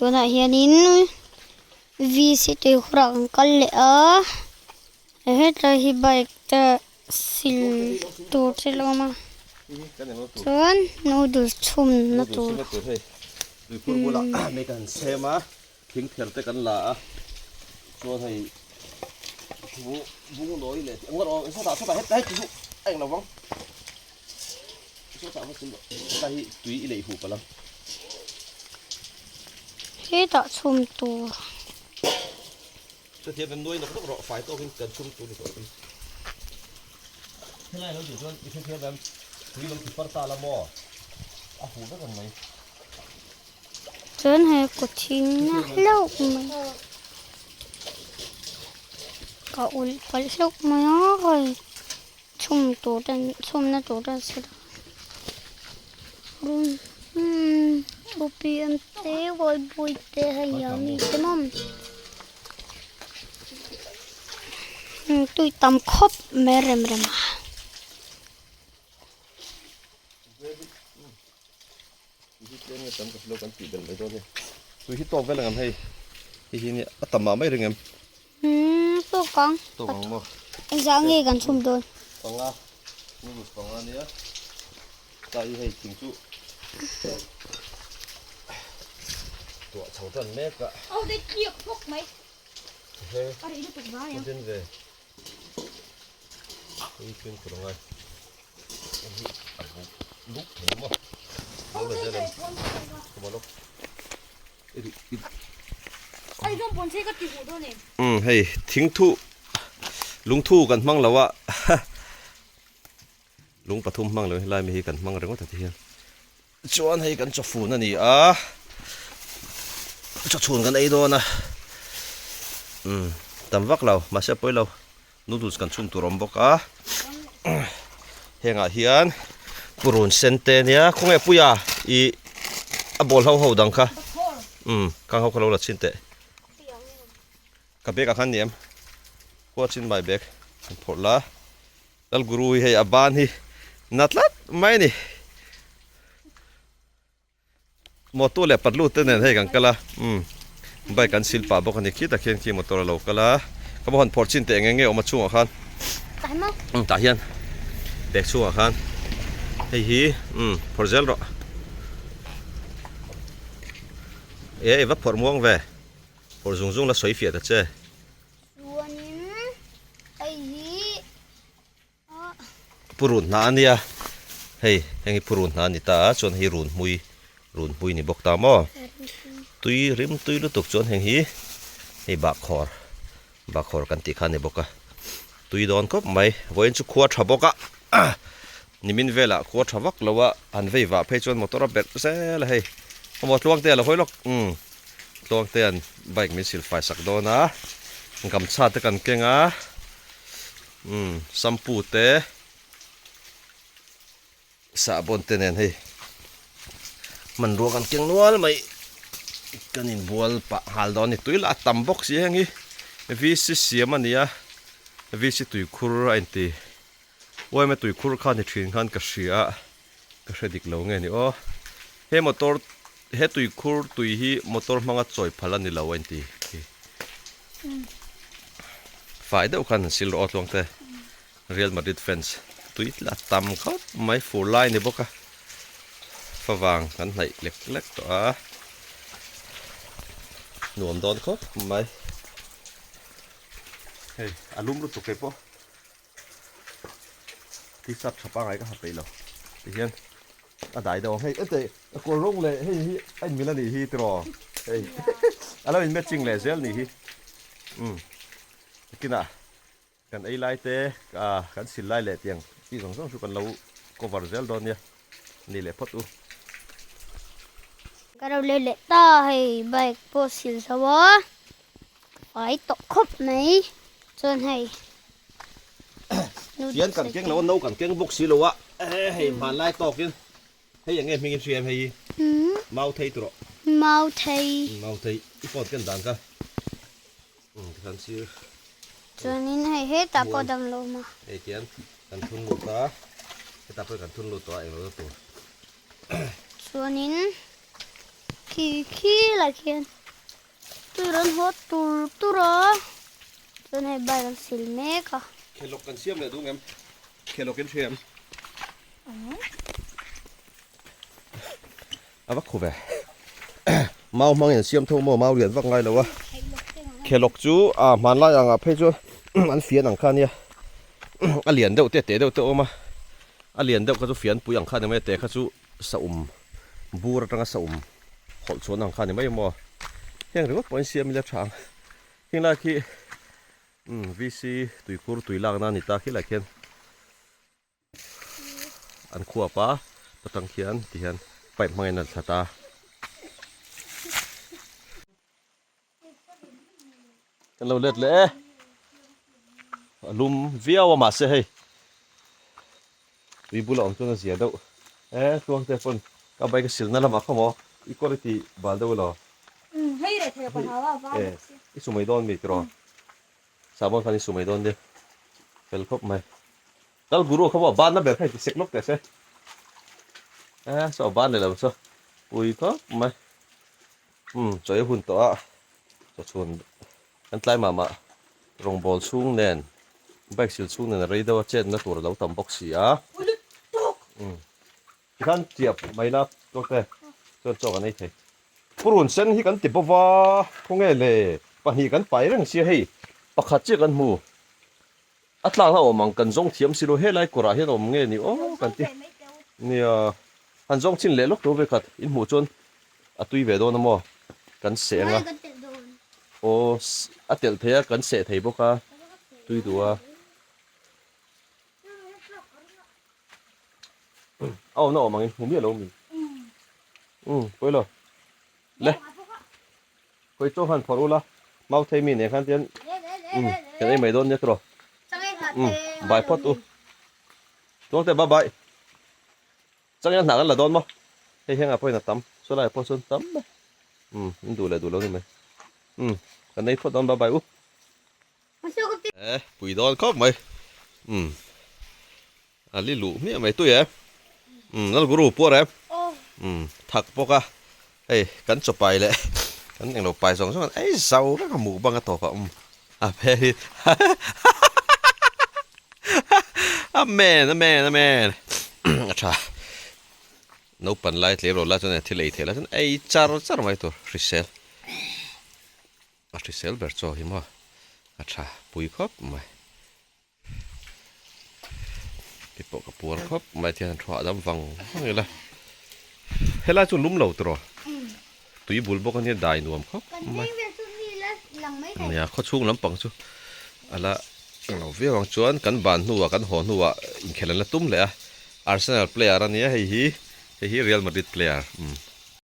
ตัวน่ะเฮียนินวีสิตครังกัลเลอะเฮ็ดเลยฮิบายตะสิลตูดสิลงมาส่วนนูดูชุ่มนะตัวดูพูดว่าในการเซมาทิ้งเถื่อนแต่กันละส่วนให้บุ้งน้อยเลยอันก็รอสตาร์ทไปให้จุดไอ้เราบ้างสตาร์ทมาจุดไปตุยอิเลยหูกันแล้วเฮ็ดตะชุ่มตัวจะเทียบกันด้วยเราต้องรอไฟโตขึ้นกันชุ่มตัวดีกว่าที่ไรเราอยู่ส่วนอีกเทียบแบบตุยลงติดปตาละบ่อ่ะหูได้กันไหมจนให้กดทิ้งนะลูกมันก็อุ่นไปลูกมันอ้อยชุ่มตัวดันชุ่มนะตัวดันสิบุปผินเตะไว้บุยเตะให้ยามีเต็มตุยตำคบเมรมเรมาเล่นกันกับโลกันตีกันไปตัวนี้ตัวที่โตไปแล้วกันให้ที่นี่อัตมาไม่รึงกันตัวกังบ่ไอ้จางเงกันชุ่มโดนกังอ่ะนี่บุกังอ่ะเนี่ยใจให้จริงจุตัวชาวต้นเมฆอะเอาได้เกี่ยวพวกไหมเฮ้ยอะไรได้ตกบ้ายังเป็นเลยนี่เป็นกระไรลุกเห็นมั้ยเอาเลยจะเล่นก็มาลุกไอ้ต้องปนเสก็ติดหูด้วยเนี่ยให้ทิ้งทุ่ลุงทุ่กันมั่งแล้ววะลุงปทุมมั่งเลยไล่ไม่ให้กันมั่งเรื่องว่าแต่ที่ชวนให้กันจะฟูนั่นนี่จะชวนกันไอ้โดนนะตำวักเรามาเสียไปเรานูดูสกันชุ่มตัวรำบกเฮงเฮียนปรุนเซนเตเนียคงไอ้ปุยอีบอลเขาดังค่ะกังเขาเราละชินเตะกับเบกขันเนี่ยก็ชินไม่เบกพอละแล้วกรูให้อบานฮีนัดลัดไม่นี่มอตัวเล็บปัดลูดเต้นให้กันกันละใบกันศิลปะบอกกันนี่คิดแต่เขียนขี้มอตัวเรากันละเขาบอกคนพอชินเตะเงี้ยออกมาช่วงขันตายมั้งตายยันเบกช่วงขันเฮ้ยพอเจลรอวัดพอม่วงเว้ยพอจุงแล้วสวยเฟียดเจ้ส่วนนี้ไอ้ปรุนนานเนี่ยเฮ้ยยังปรุนนานนี่ตาจนให้รุนมุยนี่บอกตามอ่ะตุยริมตุยลุตุกจนให้บักคอร์กันติขันนี่บอกตุยโดนก็ไม่วันจุขวดทับบอกนี่มินเวล่ขวดทับบอกแล้วว่าอันเวว่าเพจจนมอเตอร์เบ็ดเซ่เลยเฮ้ยหมดลวงเตะแล้วค่อยล็อกลวงเตะใบมีสิลไฟสักโดนะกำชาติกันเก่งสัมปูเตะสาบนเตนเฮ้ยมันรวกันเก่งนัวเลยไหมกันอินบัวปะฮัลดอนนี่ตุยละตำบกเสียงงี้วิสิเสียมันเนี่ยวิสิตุยคูร์อินตีว่าไม่ตุยคูร์ขันที่ทิ้งขันกระเสียดิกเหลวไงนี่เฮ้มอเตอร์เฮตุยคูร์ตุยฮีมอเตอร์มังกรจ่อยพลันนี่ละวันที่ฝ่ายเดียวกันสิลอดลงแต่เรียลมาดริดแฟนส์ตุยละตำเขาไม่ฟูลไลน์นี่บอกฝรั่งกันไหนเล็กๆตัวหนวมโดนเขาไม่เฮ้ยอารมณ์รู้ตัวเก็บปะที่สับชาวบ้านไงก็หัดไปแล้วที่เห็นได้ดอกให้เอ้ยกลัวรุ่งเลยให้ไอ้มีแล้วนี่ฮีตรอเฮ้ยอะไรเป็นแม่จริงเลยเซลนี่ฮีกินกันไอ้ไล่เตะกันสิไล่เลยเตียงที่สองชุกันเราก็วาร์เซลโดนเนี่ยนี่แหละพัดก็เราเล่ตาให้ใบโพสิลสวะไฟตกคบไหนจนให้เขียนกันเก่งแล้วนู้กันเก่งบุกสิโลวะเฮ้ยมันไล่ตอกกินให้อย่างเงี้ยมีเงินเสียให้เมาไทยตัวเมาไทยอีปอดกันดังกันกันสิจนนี้ให้เฮ็ดตาปอดังลงมาเฮ้ยเขียนกันทุนลูกตาให้ตาเพื่อกันทุนลูกตัวเองเราตัวส่วนนี้เข ขี้ละเขียนตุรันฮอตตุระจนให้ใบกันสิลเมกะ เคลกกันเสียมเลยดูงั้นเคลกกันเสียมเอาวักคู่ไปเมาอย่างเสียมทุ่งเมาเหรียญว่าไงแล้ววะเคลกจูมันละอย่างเพ่จูอันเฟียนหนังข้าเนี่ยอันเหรียญเดาเตะเดาเตะออกมาอันเหรียญเดาก็จะเฟียนปุยหนังข้าเนี่ยไม่เตะข้าจูสะบูรตั้งสะหดชวนหนังข้าเนี่ยไม่ยอมเฮียงหรือว่าปอยเสียมมีเล็บช้างเฮียงละที่VC ตุยคูตุยลางนั่นนี่ตาขี้ละเขียนอันขัวป้าตะตังเขียนที่เห็นไปมังเงินสตากันเราเลือดเลยลุมเวียวมาเสียให้วิบุลองตัวนั้นเสียดาวตัวเตฟอนกับใบกระสิลนั่นละมาเข้ามาอีกคนที่บาลดาวล่ะให้ได้เทปะว่าว่าอีสุไม่โดนมีกรอสาบานคันอีสุไม่โดนเด้เป็นครบไหมแล้วกูรู้เขาบอกบ้านนั่นแบบให้เสกลกแต่เซ่สอบบ้านเลยแล้วมั้งอุ้ยก็ไม่จอยหุ่นตัวจะชวนกันไล่มาลงบอลสูงแน่นแบกสิลสูงแน่นอะไรเดี๋ยวเจ็ดนะตัวเราทำบ็อกซี่ที่ขันเจียบไม่นับตัวเต้จอกันให้เถอะผู้รุ่นเส้นที่กันติดบ่ว่าคงไงเลยปัญหากันไปเรื่องเสียให้ปักขัดเจกันหมู่อัตลาเรามังกันจงเทียมสิโลเฮไลกุระเฮนอมเงี้ยนี่โอ้กันติเนี่ยอันจงชินเล่ลูกตัวเวกัดอินหมู่จนอัตุยเวโดนมั้งกันเสียงอ่ะโอ้อัตเตลเทียกันเสียไทยบุกอ่ะตุยตัวเอาหน้ามังหูเมียเรามีไปเลยเลยไปโจ้หันพอรู้ละเมาไทยมีเนี่ยขันเตียนกันไอ้ไม่โดนเนี่ยตัวบายพอดตัวแต่บายจังยันหนักกันละโดนมั้งให้เฮงอ่ะพ่อหนักตั้มสุดท้ายพ่อส่วนตั้มมันดูแล้วนี่ไหมกันไอ้พอดโดนบายปุ๋ยโดนครบไหมอันนี้ลูกเนี่ยไม่ตัวเอ๋นั่นกูรู้ปวดเลยถักปกอ่ะเฮ้ยกันจะไปเลยกันยังเราไปสองไอ้เสาแล้วก็หมูบังกระตอกเพ่แม่ช่นูปันไล่เลี้ยรถแล้วจนที่เลยเทแล้วจนไอ้จารไม่ตัวริเซลเบอร์โจหิมะช่ปุยครบไหมปิปกระปวนครบไม่เทียนถั่วดำฟังนี่แหละเฮล่าจนลุ่มเหล่าตัวตุยบุลบอกกันเนี่ยได้นวมครับไม่เนี่ยเขาช่วงลำปังชูอะไรเราเวียงชวนกันบานหัวกันหัวหัวอินเคลันละตุ้มเลยอาร์เซนอลเพลย์อันนี้ให้ฮีเรียลมาดริดเพลย์